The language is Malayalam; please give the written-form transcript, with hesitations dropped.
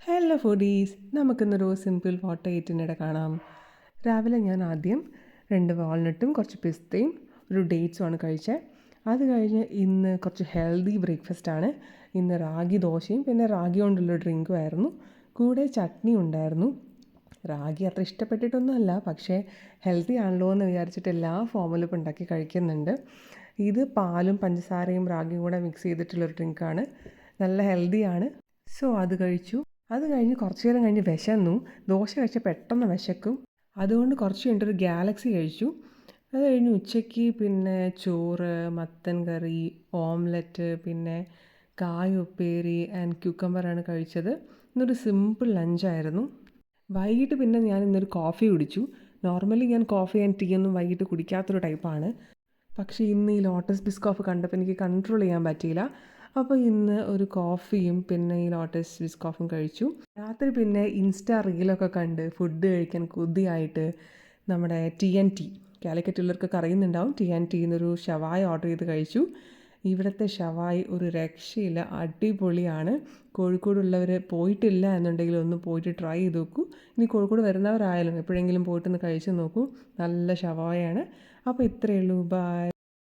ഹലോ ഫുഡീസ്, നമുക്കിന്നൊരു സിമ്പിൾ വാട്ടർ ഈറ്റിനിടെ കാണാം. രാവിലെ ഞാൻ ആദ്യം 2 വാൾനട്ടും കുറച്ച് പിസ്തയും ഒരു ഡേറ്റ്സുമാണ് കഴിച്ചത്. അത് കഴിഞ്ഞ് ഇന്ന് കുറച്ച് ഹെൽത്തി ബ്രേക്ക്ഫാസ്റ്റാണ്. ഇന്ന് റാഗി ദോശയും പിന്നെ റാഗി കൊണ്ടുള്ള ഡ്രിങ്കും ആയിരുന്നു. കൂടെ ചട്നി ഉണ്ടായിരുന്നു. റാഗി അത്ര ഇഷ്ടപ്പെട്ടിട്ടൊന്നുമല്ല, പക്ഷേ ഹെൽത്തി ആണല്ലോ എന്ന് വിചാരിച്ചിട്ട് എല്ലാ ഫോമിലും ഇപ്പോൾ ഉണ്ടാക്കി കഴിക്കുന്നുണ്ട്. ഇത് പാലും പഞ്ചസാരയും റാഗിയും കൂടെ മിക്സ് ചെയ്തിട്ടുള്ളൊരു ഡ്രിങ്കാണ്. നല്ല ഹെൽത്തിയാണ്. സോ അത് കഴിച്ചു. അത് കഴിഞ്ഞ് കുറച്ച് നേരം കഴിഞ്ഞ് വിശന്നു. ദോശ കഴിച്ചാൽ പെട്ടെന്ന് വിശക്കും. അതുകൊണ്ട് കുറച്ച് കഴിഞ്ഞിട്ടൊരു ഗാലക്സി കഴിച്ചു. അത് കഴിഞ്ഞ് ഉച്ചയ്ക്ക് പിന്നെ ചോറ്, മത്തൻ കറി, ഓംലെറ്റ്, പിന്നെ കായ ഉപ്പേരി ആൻഡ് ക്യൂക്കമ്പറാണ് കഴിച്ചത്. ഇന്നൊരു സിമ്പിൾ ലഞ്ചായിരുന്നു. വൈകിട്ട് പിന്നെ ഞാൻ ഇന്നൊരു കോഫി കുടിച്ചു. നോർമലി ഞാൻ കോഫി ആൻഡ് ടീ ഒന്നും വൈകിട്ട് കുടിക്കാത്തൊരു ടൈപ്പാണ്. പക്ഷേ ഇന്ന് ഈ ലോട്ടസ് ബിസ്കോഫ് കണ്ടപ്പോൾ എനിക്ക് കൺട്രോൾ ചെയ്യാൻ പറ്റിയില്ല. അപ്പോൾ ഇന്ന് ഒരു കോഫിയും പിന്നെ ഈ ലോട്ടസ് ബിസ്കോഫും കഴിച്ചു. രാത്രി പിന്നെ ഇൻസ്റ്റാ റീലൊക്കെ കണ്ട് ഫുഡ് കഴിക്കാൻ കൊതിയായിട്ട് നമ്മുടെ TNT, കാലിക്കറ്റുള്ളവർക്കൊക്കെ അറിയുന്നുണ്ടാവും, TNT എന്നൊരു ഷവായ ഓർഡർ ചെയ്ത് കഴിച്ചു. ഇവിടുത്തെ ഷവായി ഒരു രക്ഷയില്ല, അടിപൊളിയാണ്. കോഴിക്കോടുള്ളവർ പോയിട്ടില്ല എന്നുണ്ടെങ്കിൽ ഒന്ന് പോയിട്ട് ട്രൈ ചെയ്ത് നോക്കൂ. ഇനി കോഴിക്കോട് വരുന്നവരായാലും എപ്പോഴെങ്കിലും പോയിട്ടൊന്ന് കഴിച്ച് നോക്കൂ. നല്ല ഷവായാണ്. അപ്പോൾ ഇത്രയേ ഉള്ളൂ. ബൈ.